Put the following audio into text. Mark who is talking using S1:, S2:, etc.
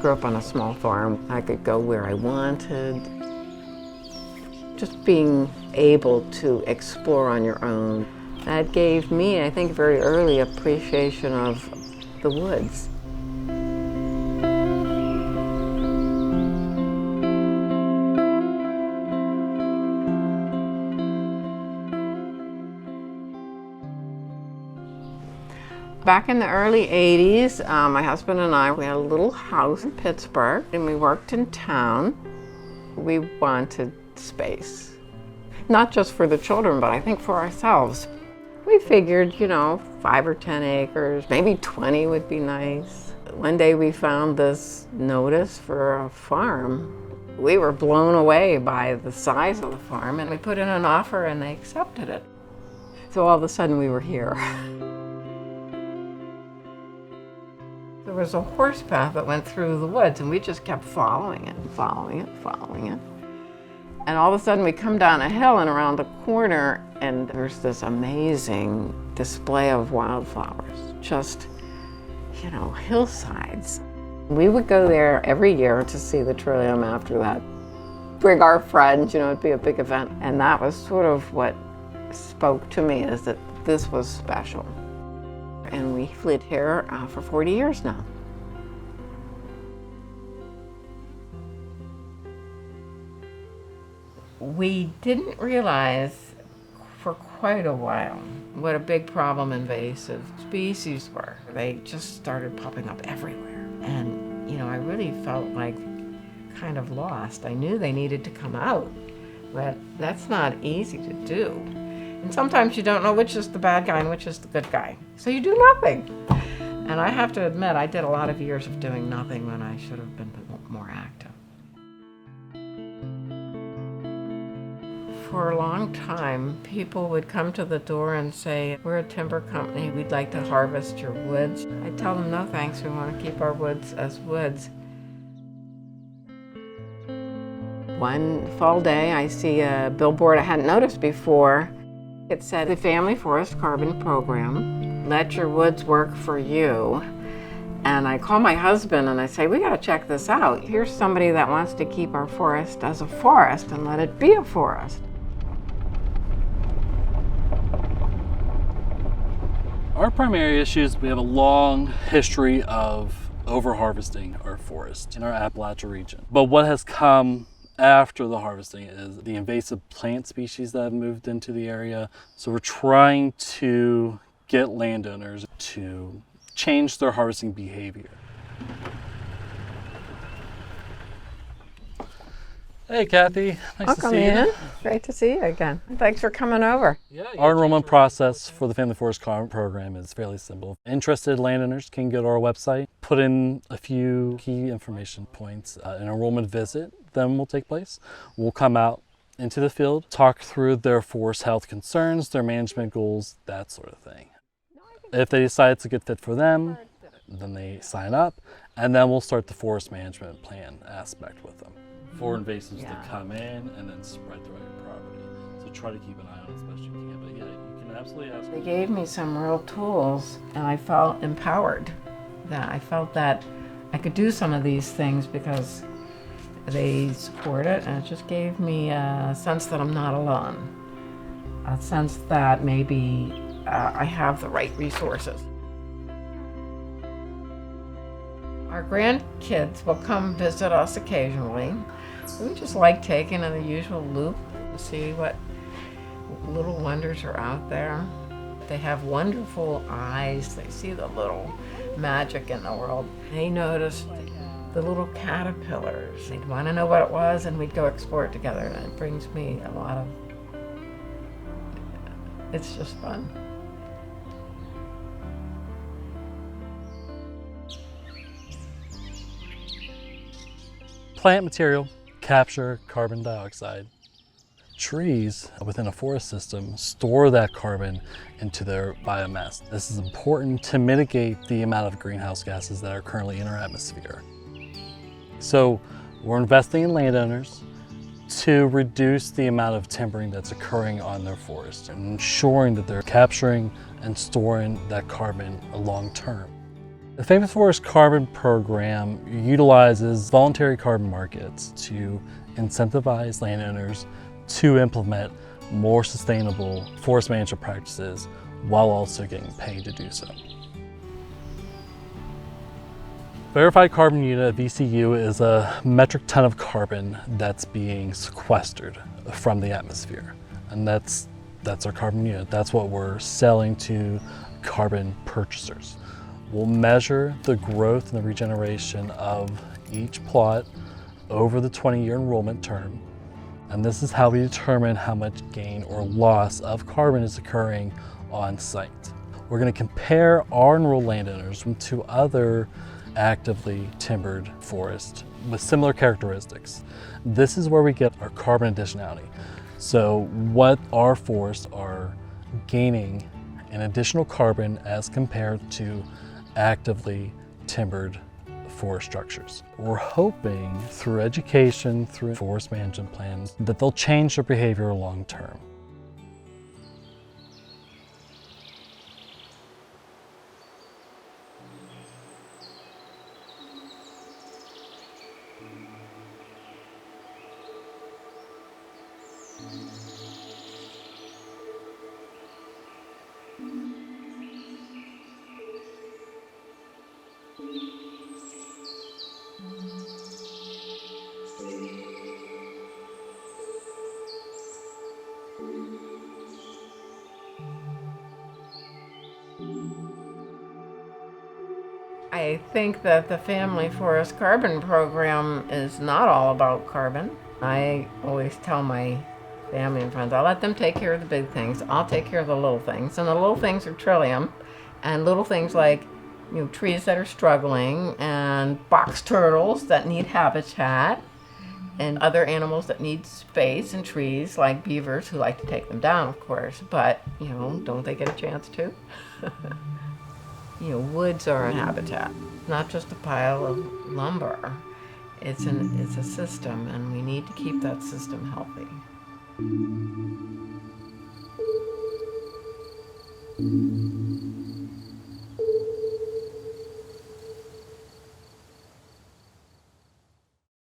S1: grew up on a small farm. I could go where I wanted. Just being able to explore on your own, that gave me, I think, very early appreciation of the woods. Back in the early 80s, my husband and I, we had a little house in Pittsburgh, and we worked in town. We wanted space, not just for the children, but I think for ourselves. We figured, 5 or 10 acres, maybe 20 would be nice. One day we found this notice for a farm. We were blown away by the size of the farm, and we put in an offer and they accepted it. So all of a sudden we were here. There was a horse path that went through the woods, and we just kept following it and following it, following it. And all of a sudden we come down a hill and around the corner, and there's this amazing display of wildflowers, just, hillsides. We would go there every year to see the trillium after that. Bring our friends, it'd be a big event. And that was sort of what spoke to me, is that this was special. And we've lived here for 40 years now. We didn't realize for quite a while what a big problem invasive species were. They just started popping up everywhere. And, I really felt like kind of lost. I knew they needed to come out, but that's not easy to do. And sometimes you don't know which is the bad guy and which is the good guy. So you do nothing. And I have to admit, I did a lot of years of doing nothing when I should have been more active. For a long time, people would come to the door and say, "We're a timber company, we'd like to harvest your woods." I tell them, "No thanks, we want to keep our woods as woods." One fall day, I see a billboard I hadn't noticed before. It said, "The Family Forest Carbon Program, let your woods work for you." And I call my husband and I say, "We gotta check this out. Here's somebody that wants to keep our forest as a forest and let it be a forest."
S2: Our primary issue is we have a long history of over-harvesting our forest in our Appalachia region. But what has come after the harvesting is the invasive plant species that have moved into the area. So we're trying to get landowners to change their harvesting behavior. Hey, Kathy. Nice to see you.
S1: Great to see you again. Thanks for coming over.
S2: Our enrollment process for the Family Forest Carbon Program is fairly simple. Interested landowners can go to our website, put in a few key information points. An enrollment visit then will take place. We'll come out into the field, talk through their forest health concerns, their management goals, that sort of thing. If they decide it's a good fit for them, then they sign up, and then we'll start the forest management plan aspect with them. For invasives to come in and then spread throughout your property. So try to keep an eye on it as best you can. But yeah, you can absolutely ask.
S1: They gave me some real tools, and I felt empowered. That I felt that I could do some of these things because they support it, and it just gave me a sense that I'm not alone. A sense that maybe I have the right resources. Our grandkids will come visit us occasionally. We just like taking an unusual loop to see what little wonders are out there. They have wonderful eyes. They see the little magic in the world. They noticed the little caterpillars. They'd want to know what it was, and we'd go explore it together. And it brings me a lot of, it's just fun.
S2: Plant material capture carbon dioxide. Trees within a forest system store that carbon into their biomass. This is important to mitigate the amount of greenhouse gases that are currently in our atmosphere. So we're investing in landowners to reduce the amount of timbering that's occurring on their forest and ensuring that they're capturing and storing that carbon long term. The Famous Forest Carbon Program utilizes voluntary carbon markets to incentivize landowners to implement more sustainable forest management practices while also getting paid to do so. Verified carbon unit, VCU, is a metric ton of carbon that's being sequestered from the atmosphere. And that's our carbon unit. That's what we're selling to carbon purchasers. We'll measure the growth and the regeneration of each plot over the 20-year enrollment term. And this is how we determine how much gain or loss of carbon is occurring on site. We're going to compare our enrolled landowners to other actively timbered forests with similar characteristics. This is where we get our carbon additionality. So what our forests are gaining in additional carbon as compared to actively timbered forest structures. We're hoping through education, through forest management plans, that they'll change their behavior long term.
S1: I think that the Family Forest Carbon Program is not all about carbon. I always tell my family and friends, I'll let them take care of the big things. I'll take care of the little things. And the little things are trillium. And little things like, trees that are struggling, and box turtles that need habitat, and other animals that need space, and trees like beavers who like to take them down, of course. But, don't they get a chance to? Woods are a habitat, not just a pile of lumber. It's a system, and we need to keep that system healthy.